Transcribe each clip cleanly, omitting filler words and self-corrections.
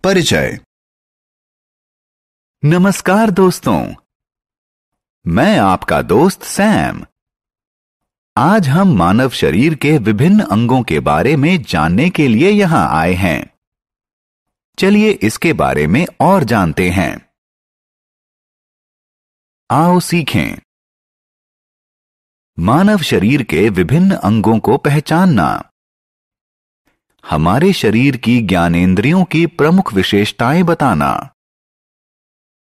परिचय। नमस्कार दोस्तों, मैं आपका दोस्त सैम। आज हम मानव शरीर के विभिन्न अंगों के बारे में जानने के लिए यहां आए हैं। चलिए इसके बारे में और जानते हैं। आओ सीखें। मानव शरीर के विभिन्न अंगों को पहचानना। हमारे शरीर की ज्ञानेंद्रियों की प्रमुख विशेषताएं बताना।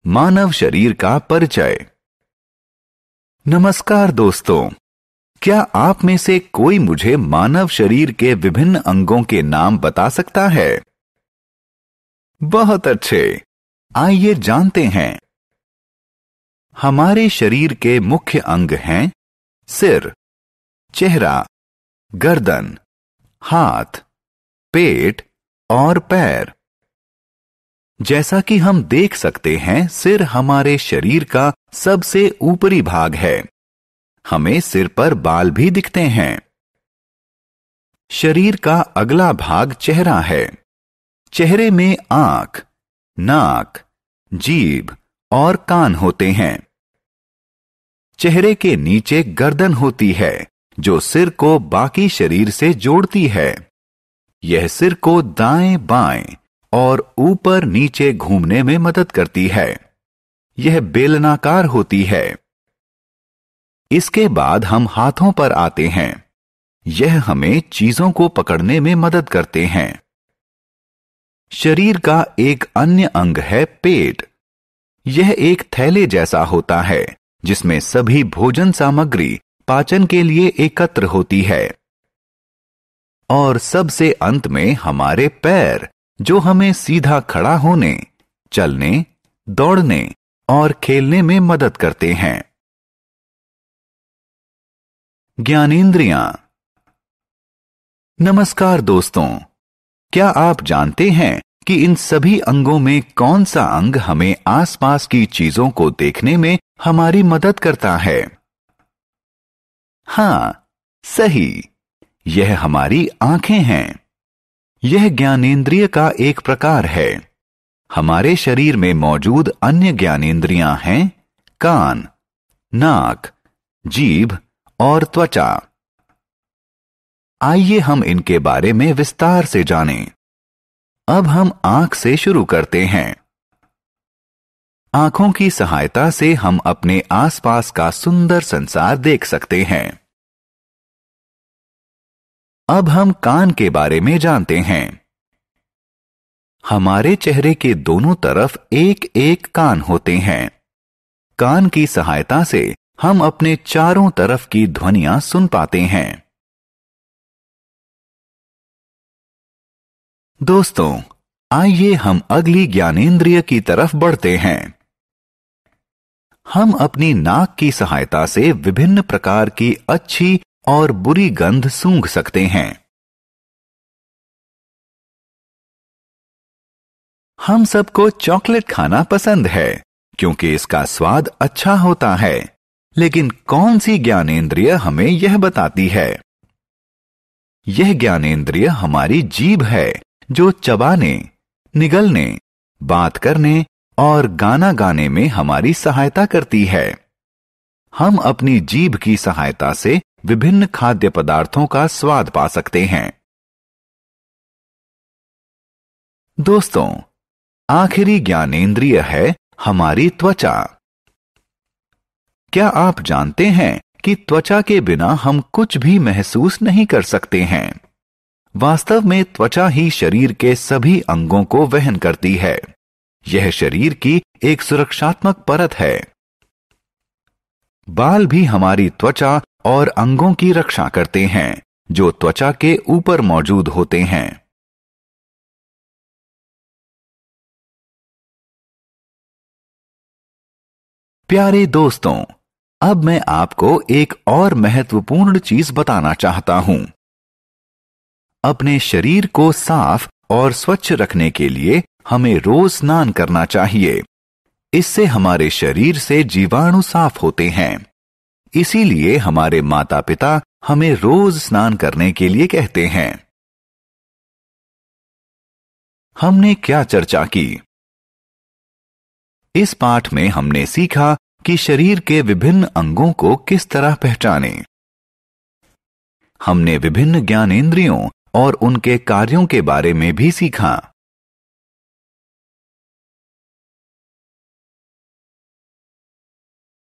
मानव शरीर का परिचय। नमस्कार दोस्तों, क्या आप में से कोई मुझे मानव शरीर के विभिन्न अंगों के नाम बता सकता है? बहुत अच्छे, आइए जानते हैं। हमारे शरीर के मुख्य अंग हैं सिर, चेहरा, गर्दन, हाथ, पेट और पैर। जैसा कि हम देख सकते हैं, सिर हमारे शरीर का सबसे ऊपरी भाग है। हमें सिर पर बाल भी दिखते हैं। शरीर का अगला भाग चेहरा है। चेहरे में आंख, नाक, जीभ और कान होते हैं। चेहरे के नीचे गर्दन होती है, जो सिर को बाकी शरीर से जोड़ती है। यह सिर को दाएं बाएं और ऊपर नीचे घूमने में मदद करती है। यह बेलनाकार होती है। इसके बाद हम हाथों पर आते हैं। यह हमें चीजों को पकड़ने में मदद करते हैं। शरीर का एक अन्य अंग है पेट। यह एक थैले जैसा होता है, जिसमें सभी भोजन सामग्री पाचन के लिए एकत्र होती है। और सबसे अंत में हमारे पैर, जो हमें सीधा खड़ा होने, चलने, दौड़ने और खेलने में मदद करते हैं। ज्ञानेंद्रियां। नमस्कार दोस्तों, क्या आप जानते हैं कि इन सभी अंगों में कौन सा अंग हमें आसपास की चीजों को देखने में हमारी मदद करता है? हां, सही, यह हमारी आंखें हैं। यह ज्ञानेंद्रिय का एक प्रकार है। हमारे शरीर में मौजूद अन्य ज्ञानेंद्रियां हैं कान, नाक, जीभ और त्वचा। आइए हम इनके बारे में विस्तार से जानें। अब हम आंख से शुरू करते हैं। आंखों की सहायता से हम अपने आसपास का सुंदर संसार देख सकते हैं। अब हम कान के बारे में जानते हैं। हमारे चेहरे के दोनों तरफ एक एक कान होते हैं। कान की सहायता से हम अपने चारों तरफ की ध्वनियां सुन पाते हैं। दोस्तों, आइए हम अगली ज्ञानेंद्रिय की तरफ बढ़ते हैं। हम अपनी नाक की सहायता से विभिन्न प्रकार की अच्छी और बुरी गंध सूंघ सकते हैं। हम सबको चॉकलेट खाना पसंद है, क्योंकि इसका स्वाद अच्छा होता है। लेकिन कौन सी ज्ञानेंद्रिय हमें यह बताती है? यह ज्ञानेंद्रिय हमारी जीभ है, जो चबाने, निगलने, बात करने और गाना गाने में हमारी सहायता करती है। हम अपनी जीभ की सहायता से विभिन्न खाद्य पदार्थों का स्वाद पा सकते हैं। दोस्तों, आखिरी ज्ञानेंद्रिय है हमारी त्वचा। क्या आप जानते हैं कि त्वचा के बिना हम कुछ भी महसूस नहीं कर सकते हैं? वास्तव में त्वचा ही शरीर के सभी अंगों को वहन करती है। यह शरीर की एक सुरक्षात्मक परत है। बाल भी हमारी त्वचा और अंगों की रक्षा करते हैं, जो त्वचा के ऊपर मौजूद होते हैं। प्यारे दोस्तों, अब मैं आपको एक और महत्वपूर्ण चीज बताना चाहता हूं। अपने शरीर को साफ और स्वच्छ रखने के लिए हमें रोज स्नान करना चाहिए। इससे हमारे शरीर से जीवाणु साफ होते हैं। इसीलिए हमारे माता पिता हमें रोज स्नान करने के लिए कहते हैं। हमने क्या चर्चा की? इस पाठ में हमने सीखा कि शरीर के विभिन्न अंगों को किस तरह पहचानें। हमने विभिन्न ज्ञानेंद्रियों और उनके कार्यों के बारे में भी सीखा।